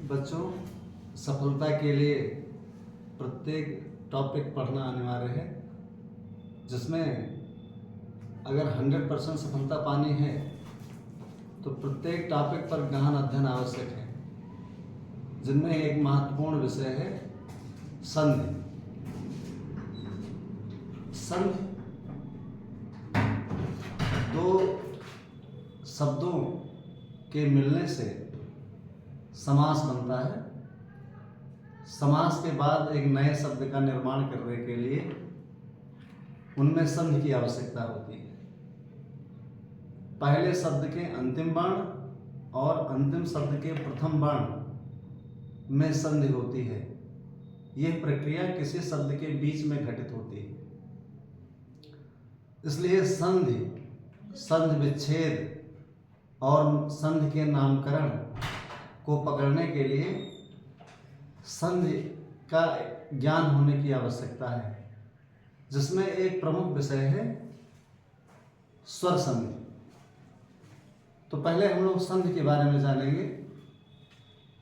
बच्चों, सफलता के लिए प्रत्येक टॉपिक पढ़ना अनिवार्य है, जिसमें अगर 100% सफलता पानी है तो प्रत्येक टॉपिक पर गहन अध्ययन आवश्यक है, जिनमें एक महत्वपूर्ण विषय है संधि। संधि दो शब्दों के मिलने से समास बनता है। समास के बाद एक नए शब्द का निर्माण करने के लिए उनमें संधि की आवश्यकता होती है। पहले शब्द के अंतिम वर्ण और अंतिम शब्द के प्रथम वर्ण में संधि होती है। यह प्रक्रिया किसी शब्द के बीच में घटित होती है। इसलिए संधि विच्छेद और संधि के नामकरण को पकड़ने के लिए संधि का ज्ञान होने की आवश्यकता है, जिसमें एक प्रमुख विषय है स्वर संधि। तो पहले हम लोग संधि के बारे में जानेंगे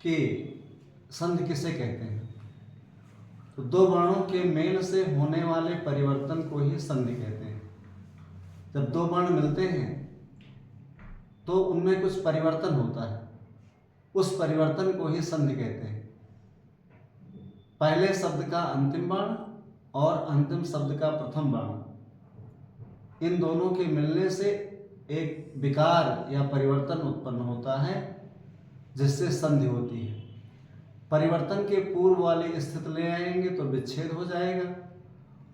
कि संधि किसे कहते हैं। तो दो वर्णों के मेल से होने वाले परिवर्तन को ही संधि कहते हैं। जब दो वर्ण मिलते हैं तो उनमें कुछ परिवर्तन होता है, उस परिवर्तन को ही संधि कहते हैं। पहले शब्द का अंतिम वर्ण और अंतिम शब्द का प्रथम वर्ण, इन दोनों के मिलने से एक विकार या परिवर्तन उत्पन्न होता है, जिससे संधि होती है। परिवर्तन के पूर्व वाली स्थिति ले आएंगे तो विच्छेद हो जाएगा,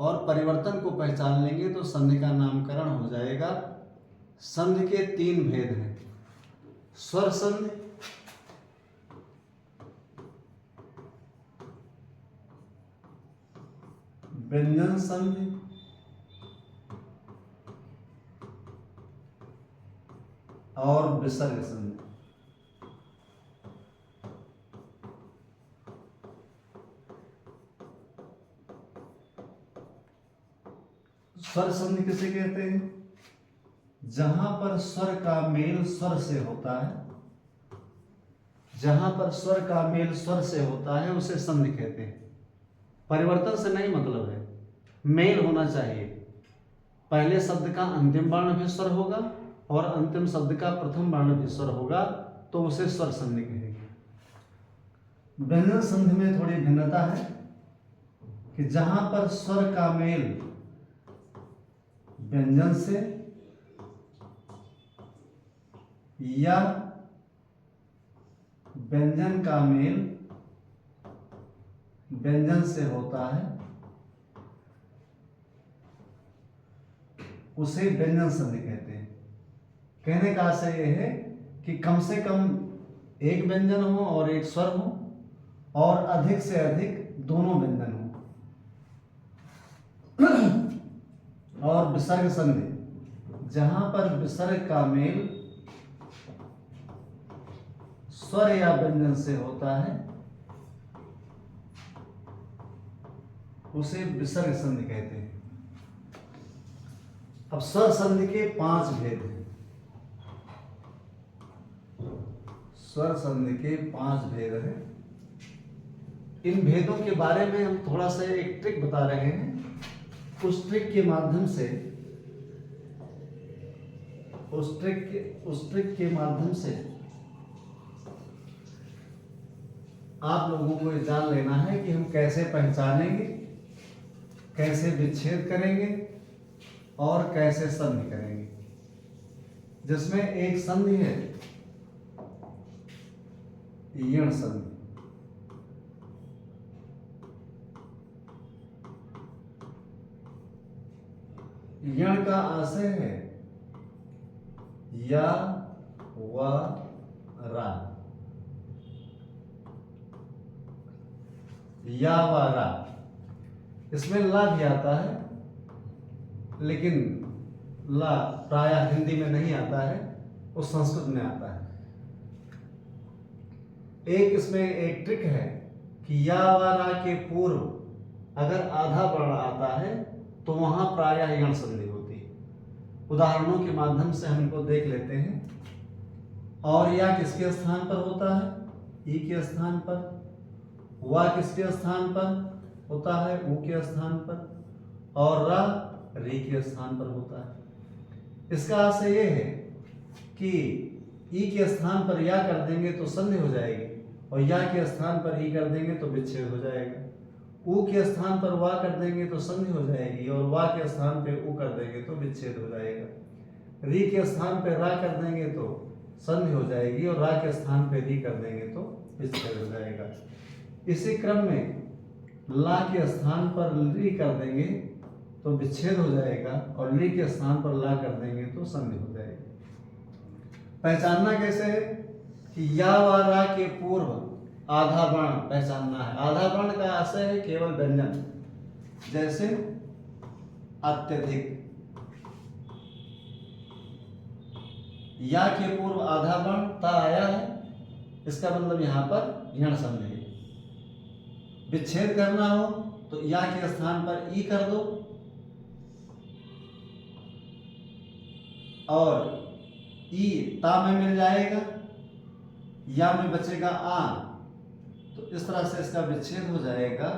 और परिवर्तन को पहचान लेंगे तो संधि का नामकरण हो जाएगा। संधि के तीन भेद हैं: स्वर संधि, व्यंजन संधि और विसर्ग संधि। स्वर संधि किसे कहते हैं? जहां पर स्वर का मेल स्वर से होता है, जहां पर स्वर का मेल स्वर से होता है उसे संधि कहते हैं। परिवर्तन से नहीं मतलब है, मेल होना चाहिए। पहले शब्द का अंतिम वर्ण भी स्वर होगा और अंतिम शब्द का प्रथम वर्ण भी स्वर होगा, तो उसे स्वर संधि कहेंगे। व्यंजन संधि में थोड़ी भिन्नता है कि जहां पर स्वर का मेल व्यंजन से या व्यंजन का मेल व्यंजन से होता है, उसे व्यंजन संधि कहते हैं। कहने का आशय यह है कि कम से कम एक व्यंजन हो और एक स्वर हो, और अधिक से अधिक दोनों व्यंजन हो। और विसर्ग संधि, जहां पर विसर्ग का मेल स्वर या व्यंजन से होता है, उसे विसर्ग संधि कहते हैं। अब स्वर संधि के 5 भेद हैं। स्वर संधि के 5 भेद हैं। इन भेदों के बारे में हम थोड़ा सा एक ट्रिक बता रहे हैं। उस ट्रिक के माध्यम से आप लोगों को ये जान लेना है कि हम कैसे पहचानेंगे, कैसे विच्छेद करेंगे और कैसे संधि करेंगे। जिसमें एक संधि है यण संधि। यण का आशय है या व रा, या व रा। इसमें ला भी आता है, लेकिन ला प्रायः हिंदी में नहीं आता है, वो संस्कृत में आता है। एक इसमें एक ट्रिक है कि या व रा के पूर्व अगर आधा वर्ण आता है तो वहां प्रायः यण संधि होती है। उदाहरणों के माध्यम से हम इनको देख लेते हैं। और या किसके स्थान पर होता है? ई के स्थान पर, वा किसके स्थान पर होता है, ऊ के स्थान पर, और रा री के स्थान पर होता है। इसका आशय यह है कि ई के स्थान पर या कर देंगे तो संधि हो जाएगी, और या के स्थान पर ई कर देंगे तो विच्छेद हो जाएगा। ऊ के स्थान पर वा कर देंगे तो संधि हो जाएगी, और वा के स्थान पे ऊ कर देंगे तो विच्छेद हो जाएगा। री के स्थान पे रा कर देंगे तो संधि हो जाएगी, और रा के स्थान पे री कर देंगे तो विच्छेद हो जाएगा। इसी क्रम में ला के स्थान पर री कर देंगे तो विच्छेद हो जाएगा, और ली के स्थान पर ला कर देंगे तो संधि हो जाएगी। पहचानना कैसे है कि या व रा के पूर्व आधा वर्ण पहचानना है। आधा वर्ण का आशय है केवल व्यंजन, जैसे अत्यधिक। या के पूर्व आधा वर्ण ता आया है, इसका मतलब यहां पर यण संधि है। विच्छेद करना हो तो या के स्थान पर ई कर दो, और ई ता में मिल जाएगा, या में बचेगा आ, तो इस तरह से इसका विच्छेद हो जाएगा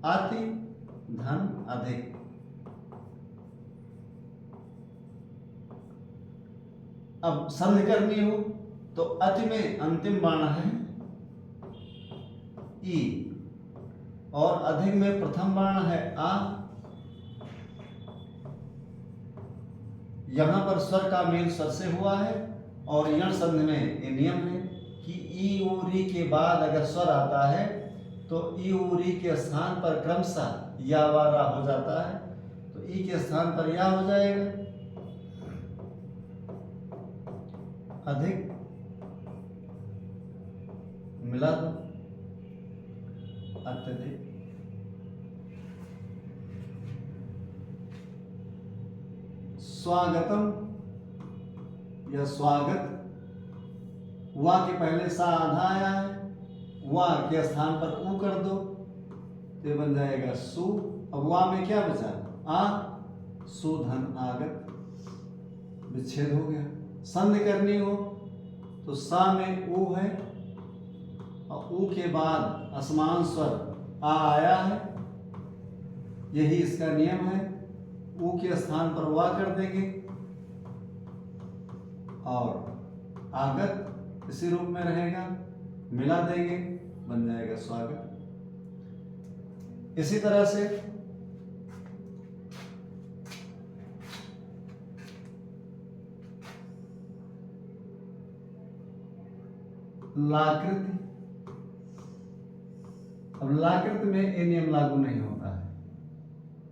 अति धन अधिक। अब संधि करनी हो तो अति में अंतिम वर्ण है ई, और अधिक में प्रथम वर्ण है आ। यहां पर स्वर का मेल स्वर से हुआ है, और यण संधि में ये नियम है कि ई उ री के बाद अगर स्वर आता है तो ई उ री के स्थान पर क्रमशः या वा रा हो जाता है, तो ई के स्थान पर या हो जाएगा। अधिक मिला दो, अत्यधिक। स्वागतम या स्वागत, वा के पहले सा आधा आया है, वा के स्थान पर ऊ कर दो तो ये बन जाएगा सु। अब वा में क्या बचा, आ, सुधन आगत, विच्छेद हो गया। संधि करनी हो तो सा में ऊ है, और ऊ के बाद असमान स्वर आ आया है, यही इसका नियम है। ऊ के स्थान पर वा कर देंगे, और आगत इसी रूप में रहेगा, मिला देंगे, बन जाएगा स्वागत। इसी तरह से लाकृति। अब लाकृति में ये नियम लागू नहीं होता है,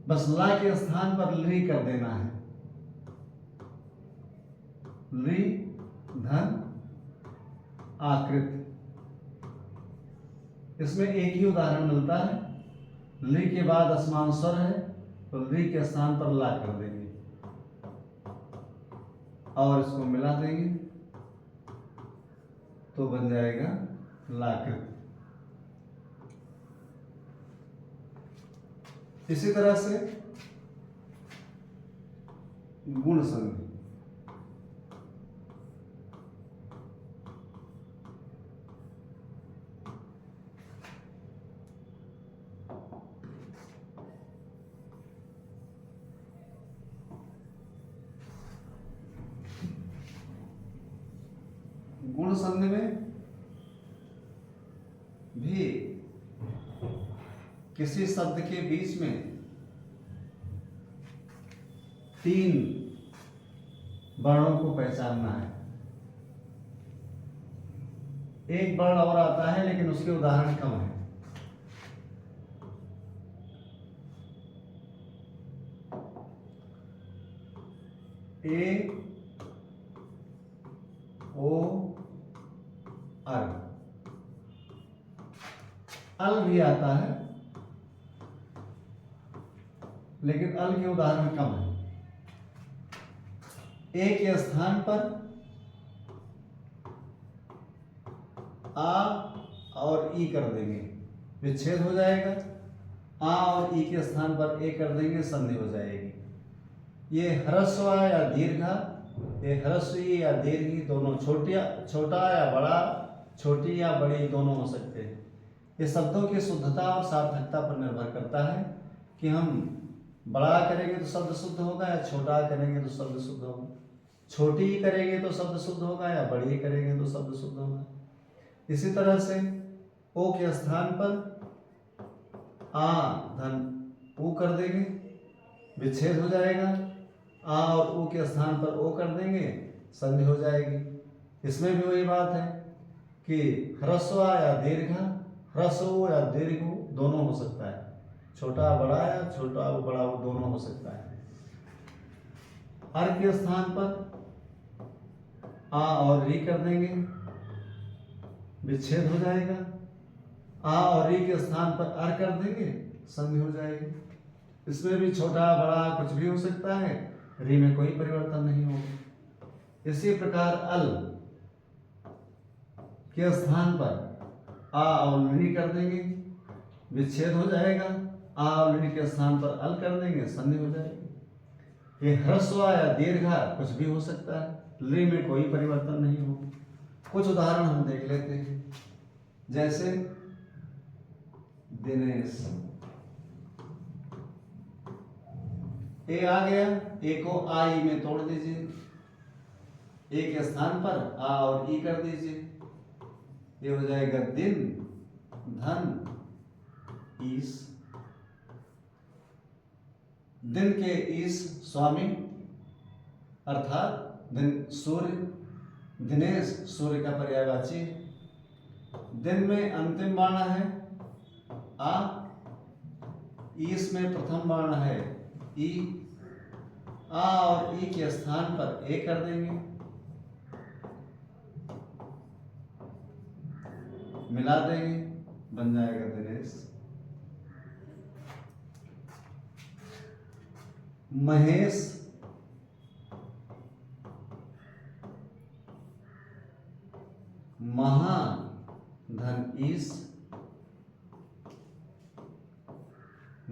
बस ला के स्थान पर ली कर देना है, ली धन आकृति। इसमें एक ही उदाहरण मिलता है, ली के बाद असमान स्वर है तो ली के स्थान पर ला कर देंगे और इसको मिला देंगे तो बन जाएगा लाकृति। इसी तरह से गुण संधि। गुण संधि में भी किसी शब्द के बीच में 3 वर्णों को पहचानना है। एक वर्ण और आता है लेकिन उसके उदाहरण कम है। ए ओ अल, अल भी आता है लेकिन अल के उदाहरण कम है। ए के स्थान पर आ और ई कर देंगे, विच्छेद हो जाएगा। आ और ई के स्थान पर ए कर देंगे, संधि हो जाएगी। ये ह्रस्व या दीर्घ, ये ह्रस्व या दीर्घ दोनों छोटा या बड़ा छोटी या बड़ी दोनों हो सकते हैं। ये शब्दों की शुद्धता और सार्थकता पर निर्भर करता है कि हम बड़ा करेंगे तो शब्द शुद्ध होगा या छोटा करेंगे तो शब्द शुद्ध होगा, छोटी करेंगे तो शब्द शुद्ध होगा या बड़ी करेंगे तो शब्द शुद्ध होगा। इसी तरह से ओ के स्थान पर आ धन ऊ कर देंगे, विच्छेद हो जाएगा। आ और ऊ के स्थान पर ओ कर देंगे, संधि हो जाएगी। इसमें भी वही बात है कि ह्रस्व या दीर्घ, ह्रस्व या दीर्घ दोनों हो सकता है, छोटा बड़ा या छोटा बड़ा वो दोनों हो सकता है। अर के स्थान पर आ और री कर देंगे, विच्छेद हो जाएगा। आ और री के स्थान पर अर कर देंगे, संधि हो जाएगी। इसमें भी छोटा बड़ा कुछ भी हो सकता है, री में कोई परिवर्तन नहीं होगा। इसी प्रकार अल के स्थान पर आ और री कर देंगे, विच्छेद हो जाएगा। आ और री के स्थान पर अल कर देंगे, संधि हो जाएगी। ये ह्रस्व या दीर्घ कुछ भी हो सकता है, ली में कोई परिवर्तन नहीं होगा। कुछ उदाहरण हम देख लेते हैं, जैसे दिनेश, ए आ गया, ए को आ ई में तोड़ दीजिए, ए के स्थान पर आ और ई कर दीजिए, ये हो जाएगा दिन धन ईश। दिन के ईश स्वामी अर्थात दिन सूर्य, दिनेश सूर्य का पर्यायवाची। दिन में अंतिम वर्ण है आ, ईश में प्रथम वर्ण है ई। आ और ई के स्थान पर ए कर देंगे, मिला देंगे, बन जाएगा दिनेश। महेश, महा धन ईश,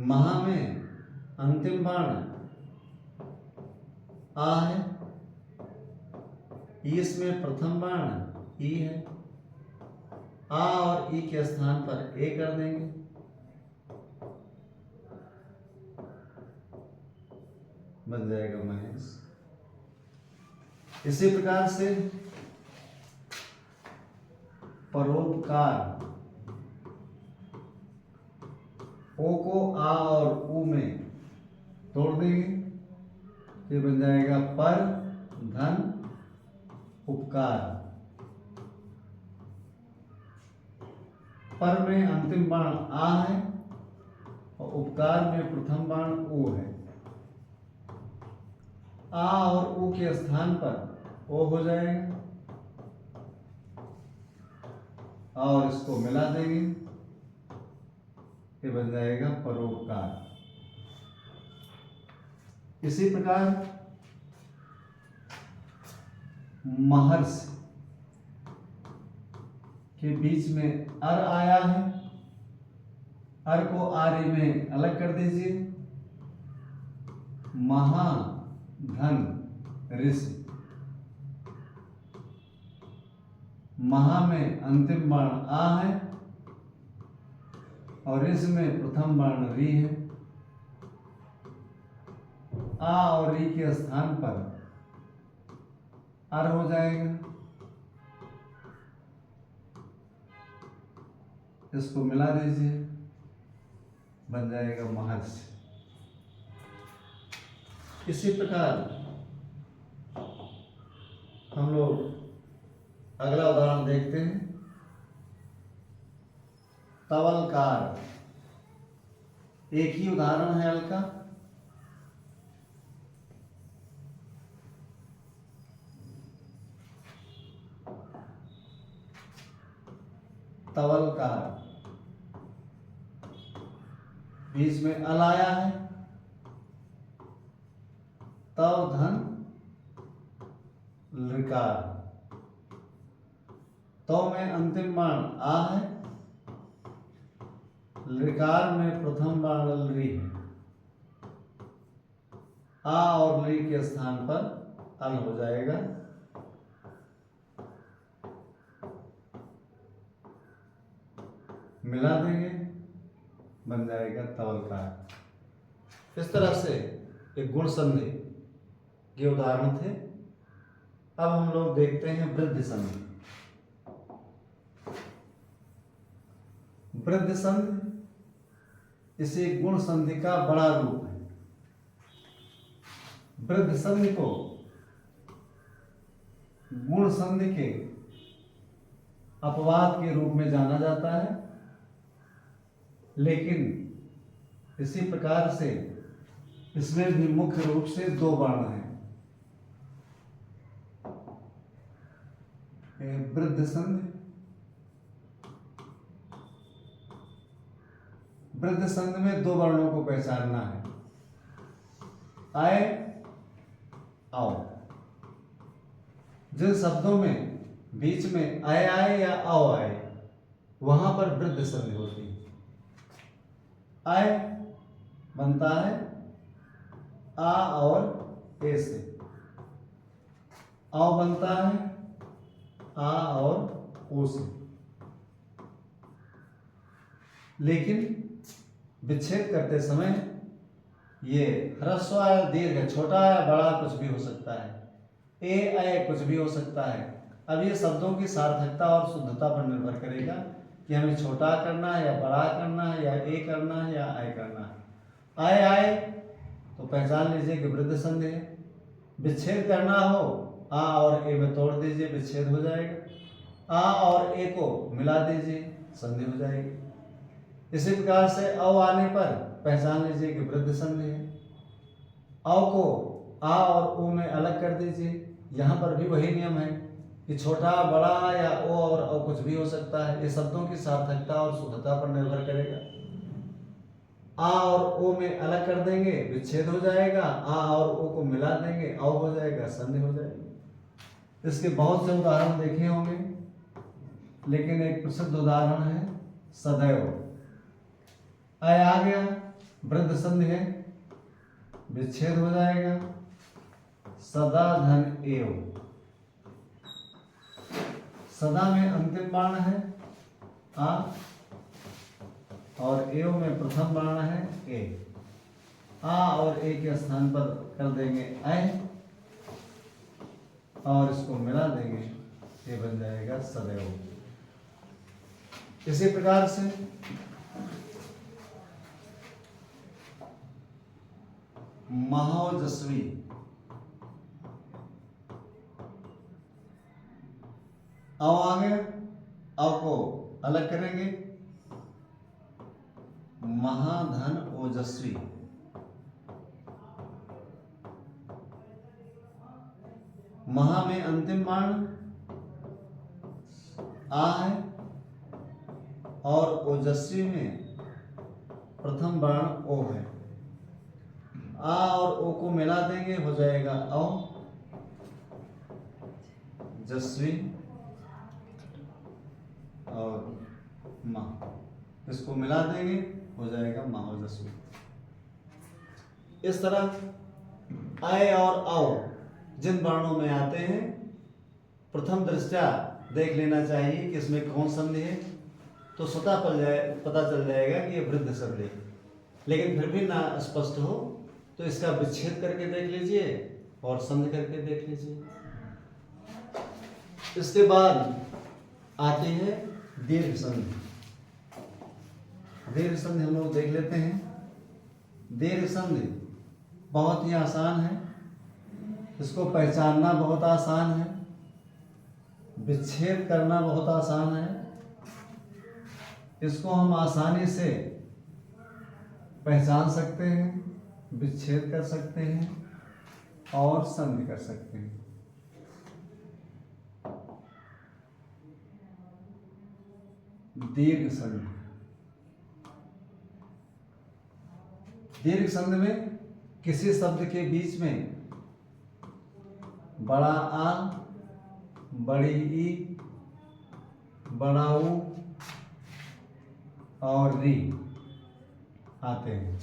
महा में अंतिम वर्ण आ है, ईश में प्रथम वर्ण ई है। आ और ई के स्थान पर ए कर देंगे, बन जाएगा महेश। इसी प्रकार से परोपकार, ओ को आ और ऊ में तोड़ देंगे, ये बन जाएगा पर धन उपकार। पर में अंतिम वर्ण आ है और उपकार में प्रथम वर्ण ऊ है। आ और ऊ के स्थान पर ओ हो जाएगा और इसको मिला देंगे, ये बन जाएगा परोपकार। इसी प्रकार महर्षि के बीच में अर आया है, अर को आर्य में अलग कर दीजिए, महाधन ऋषि। महा में अंतिम वर्ण आ है और ऋषि में प्रथम वर्ण री है। आ और री के स्थान पर अर हो जाएगा, इसको मिला दीजिए, बन जाएगा महर्षि। इसी प्रकार हम लोग अगला उदाहरण देखते हैं, तवलकार। एक ही उदाहरण है अल का, तवलकार, बीच में अल आया है, तव धन लकार, तो में अंतिम वर्ण आ है, लकार में प्रथम वर्ण ली है। आ और ली के स्थान पर अल हो जाएगा, मिला देंगे, बन जाएगा तवलकार। इस तरह से एक गुण संधि के उदाहरण थे। अब हम लोग देखते हैं वृद्धि संधि। वृद्धि संधि इसे गुण संधि का बड़ा रूप है। वृद्धि संधि को गुण संधि के अपवाद के रूप में जाना जाता है, लेकिन इसी प्रकार से इसमें भी मुख्य रूप से दो वर्ण हैं, वृद्धि संधि। वृद्धि संधि में दो वर्णों को पहचानना है, आए आओ। जिन शब्दों में बीच में आए आए या आओ आए, वहां पर वृद्धि संधि होती है। आए बनता है आ और ए से, आओ बनता है आ और ओ से। लेकिन विच्छेद करते समय ये ह्रस्व या दीर्घ, छोटा या बड़ा कुछ भी हो सकता है, ए कुछ भी हो सकता है। अब ये शब्दों की सार्थकता और शुद्धता पर निर्भर करेगा कि हमें छोटा करना है या बड़ा करना है, या ए करना है या आय करना है। आए आए तो पहचान लीजिए कि वृद्धि संधि है। विच्छेद करना हो, आ और ए में तोड़ दीजिए, विच्छेद हो जाएगा। आ और ए को मिला दीजिए, संधि हो जाएगी। इसी प्रकार से अ आने पर पहचान लीजिए कि वृद्धि संधि है। अ को आ और ओ में अलग कर दीजिए, यहाँ पर भी वही नियम है कि छोटा बड़ा या ओ और औ कुछ भी हो सकता है। ये शब्दों की सार्थकता और शुद्धता पर निर्भर करेगा। आ और ओ में अलग कर देंगे, विच्छेद हो जाएगा। आ और ओ को मिला देंगे, औ हो जाएगा, संधि हो जाएगी। इसके बहुत से उदाहरण देखे होंगे, लेकिन एक प्रसिद्ध उदाहरण है सदैव। आय आ गया, वृद्धि संधि है, विच्छेद हो जाएगा, सदा धन एव। सदा में अंतिम वर्ण है आ और एव में प्रथम वर्ण है ए। आ और ए के स्थान पर कर देंगे ऐ और इसको मिला देंगे, ये बन जाएगा सदैव। इसी प्रकार से महोजस्वी, अव आ गया, अव को अलग करेंगे, महाधन ओजस्वी। महा में अंतिम वर्ण आ है और ओजस्वी में प्रथम वर्ण ओ है। आ और ओ को मिला देंगे, हो जाएगा औ जस्वी और मा। इसको मिला देंगे, हो जाएगा महोजस्वी। इस तरह आय और आओ जिन वर्णों में आते हैं, प्रथम दृष्टया देख लेना चाहिए कि इसमें कौन संधि है, तो स्वतः पता चल जाएगा कि ये वृद्धि संधि है। लेकिन फिर भी ना स्पष्ट हो तो इसका विच्छेद करके देख लीजिए और संधि करके देख लीजिए। इसके बाद आती है दीर्घ संधि। दीर्घ संधि हम लोग देख लेते हैं। दीर्घ संधि बहुत ही आसान है, इसको पहचानना बहुत आसान है, विच्छेद करना बहुत आसान है। इसको हम आसानी से पहचान सकते हैं, विच्छेद कर सकते हैं और संधि कर सकते हैं। दीर्घ संधि। दीर्घ संधि में किसी शब्द के बीच में बड़ा आ, बड़ी ई, बड़ा ऊ और री आते हैं।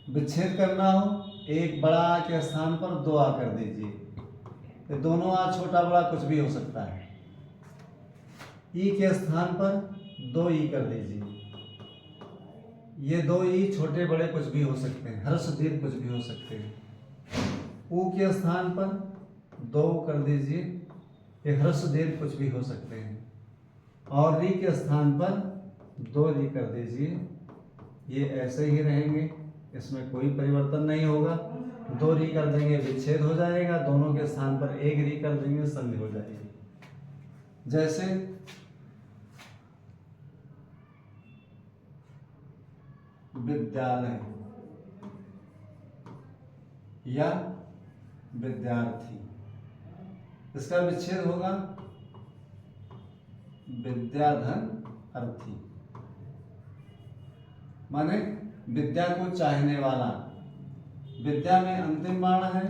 विच्छेद करना हो, एक बड़ा आ के स्थान पर दो आ कर दीजिए, तो दोनों आ छोटा बड़ा कुछ भी हो सकता है। ई के स्थान पर 2 ई कर दीजिए। ये 2 ई छोटे बड़े कुछ भी हो सकते हैं, ह्रस्व दीर्घ कुछ भी हो सकते हैं। ऊ के स्थान पर 2 कर दीजिए, ये ह्रस्व दीर्घ कुछ भी हो सकते हैं। और री के स्थान पर 2 री कर दीजिए, ये ऐसे ही रहेंगे, इसमें कोई परिवर्तन नहीं होगा। 2 री कर देंगे विच्छेद हो जाएगा, दोनों के स्थान पर 1 री कर देंगे संधि हो जाएगी। जैसे विद्यालय या विद्यार्थी, इसका विच्छेद होगा विद्याधन अर्थी, माने विद्या को चाहने वाला। विद्या में अंतिम वर्ण है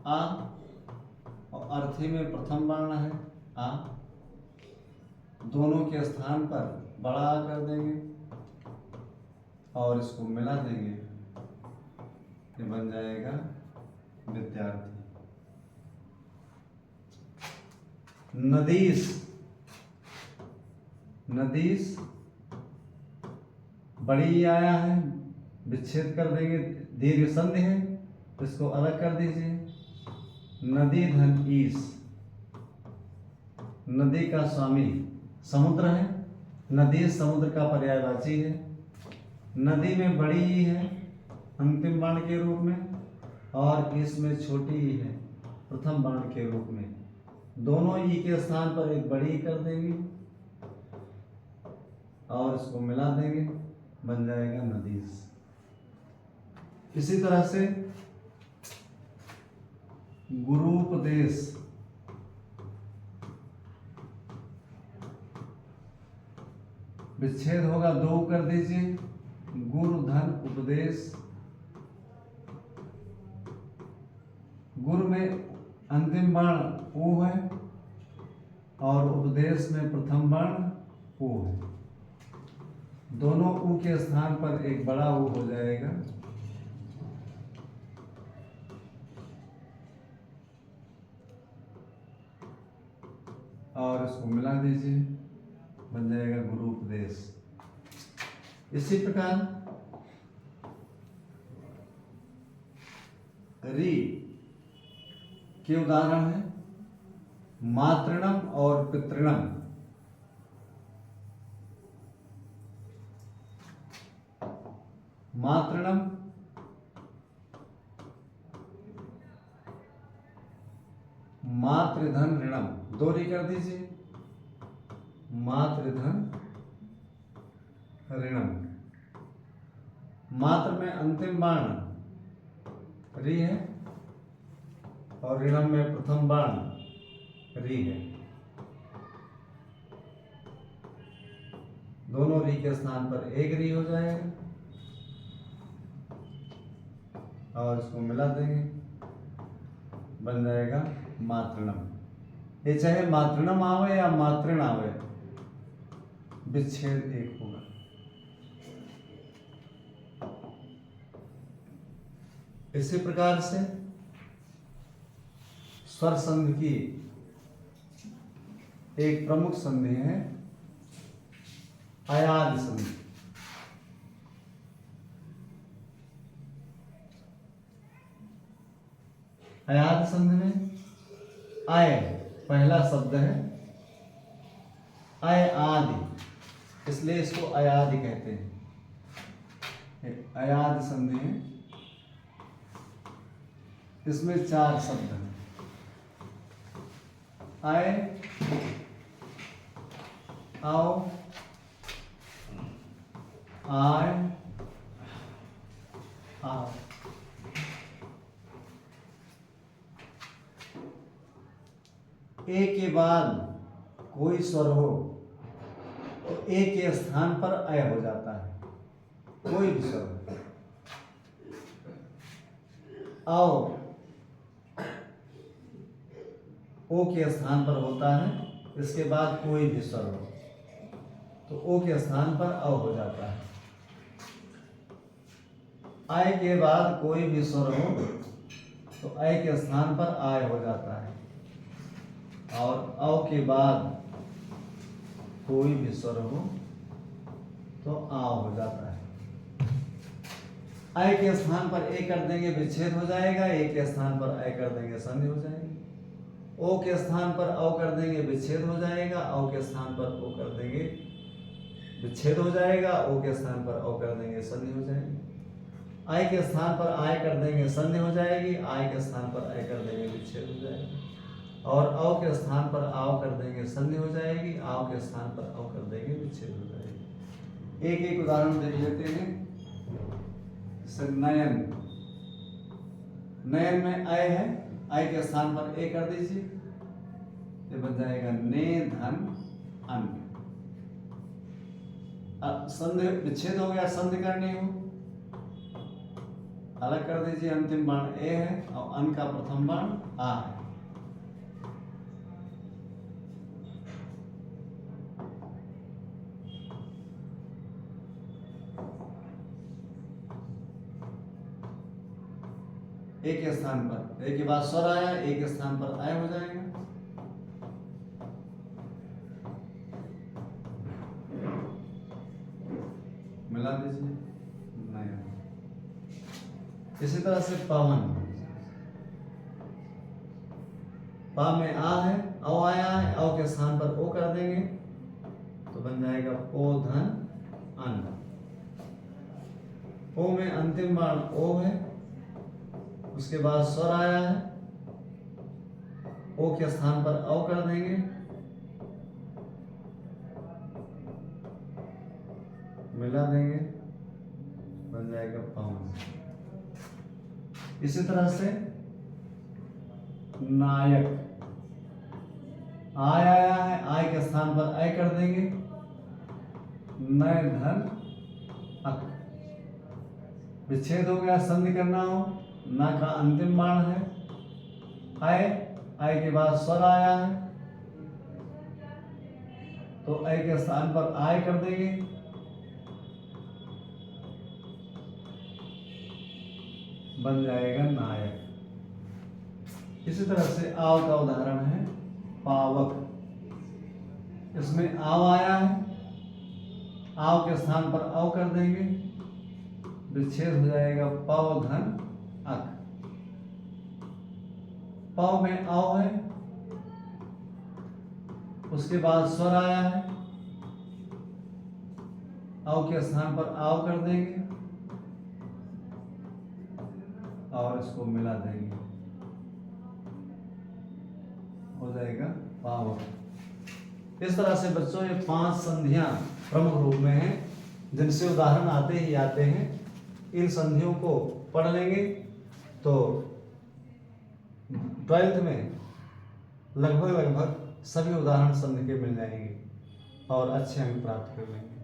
आ और अर्थी में प्रथम वर्ण है आ। दोनों के स्थान पर बड़ा आ कर देंगे और इसको मिला देंगे, ये बन जाएगा विद्यार्थी। नदीस, नदीस बड़ी आया है, विच्छेद कर देंगे, दीर्घ संधि है, इसको अलग कर दीजिए। नदी धन ईस, नदी का स्वामी समुद्र है, नदी समुद्र का पर्यायवाची है। नदी में बड़ी ई है अंतिम वर्ण के रूप में, और इसमें छोटी ई है प्रथम वर्ण के रूप में। दोनों ई के स्थान पर एक बड़ी कर देंगे और इसको मिला देंगे, बन जाएगा नदीस। इसी तरह से गुरुपदेश, विच्छेद होगा 2 कर दीजिए, गुरु धन उपदेश। गुरु में अंतिम वर्ण ऊ है और उपदेश में प्रथम वर्ण ऊ है। दोनों ऊ के स्थान पर एक बड़ा ऊ हो जाएगा, और इसको मिला दीजिए, बन जाएगा गुरु उपदेश। इसी प्रकार री के उदाहरण है मातृणम और पितृणम। मातृणम मातृधन ऋणम, 2 री कर दीजिए, मातृधन ऋणम। मात्र में अंतिम वर्ण री है और ऋणम में प्रथम वर्ण री है। दोनों री के स्थान पर 1 री हो जाएगा और इसको मिला देंगे, बन जाएगा मातृणम। ये चाहे मातृणम आवे या मातृण आवे, विच्छेद 1 होगा। इसी प्रकार से स्वर संधि की एक प्रमुख संधि है अयाद संधि। अयाद संधि में आय पहला शब्द है, अय आदि, इसलिए इसको अयादि कहते हैं। अयाद संधि है, इसमें 4 शब्द हैं। आय, आओ, आय, आओ। ए के बाद कोई स्वर हो तो ए के स्थान पर अय हो जाता है, कोई भी स्वर हो। आओ ओ के स्थान पर होता है, इसके बाद कोई भी स्वर हो तो ओ के स्थान पर अ हो जाता है। आय के बाद कोई भी स्वर हो तो अय के स्थान पर आय हो जाता है, और अ के बाद कोई भी स्वर हो तो आ हो जाता है। आय के स्थान पर ए कर देंगे विच्छेद हो जाएगा, ए के स्थान पर आय कर देंगे संधि हो जाएगी। ओ के स्थान पर औ कर देंगे विच्छेद हो जाएगा, औ के स्थान पर ओ कर देंगे विच्छेद हो जाएगा, ओ के स्थान पर औ कर देंगे संधि हो जाएगी। आय के स्थान पर आय कर देंगे संधि हो जाएगी, आय के स्थान पर आय कर देंगे विच्छेद हो जाएगा, और औ के स्थान पर आओ कर देंगे संधि हो जाएगी, आओ के स्थान पर औ कर देंगे विच्छेद हो जाएगी। एक एक उदाहरण देख लेते हैं। नयन, नयन में आय है, आय के स्थान पर ए कर दीजिए, ये बन जाएगा ने धन अन। संधि विच्छेद हो गया, संधि करनी हो अलग कर दीजिए, अंतिम बाण ए है और अन का प्रथम बाण आ है। ए के स्थान पर ए के बाद स्वर आया, ए के स्थान पर आय हो जाएगा। मिला दीजिए नया। इसी तरह से पवन, पा में आ है, औ आया है, औ के स्थान पर ओ कर देंगे तो बन जाएगा ओ धन अन। ओ में अंतिम बाण ओ है, उसके बाद स्वर आया है, ओ के स्थान पर औ कर देंगे, मिला देंगे, बन जाएगा पवन। इसी तरह से नायक, आय आया है, आय के स्थान पर आय कर देंगे, नय धन अक। विच्छेद हो गया, संधि करना हो, ना का अंतिम बाण है आय, आय के बाद स्वर आया है तो आय के स्थान पर आय कर देंगे, बन जाएगा नायक। इसी तरह से आव का उदाहरण है पावक। इसमें आव आया है, आव के स्थान पर औ कर देंगे, विच्छेद हो जाएगा पव धन अक। पव में औ है, उसके बाद स्वर आया है, औ के स्थान पर आव कर देंगे और इसको मिला देंगे, हो जाएगा पावक। इस तरह से बच्चों ये 5 संधियां प्रमुख रूप में हैं, जिनसे उदाहरण आते ही आते हैं। इन संधियों को पढ़ लेंगे तो 12th में लगभग सभी उदाहरण संधि के मिल जाएंगे और अच्छे अंक प्राप्त कर लेंगे।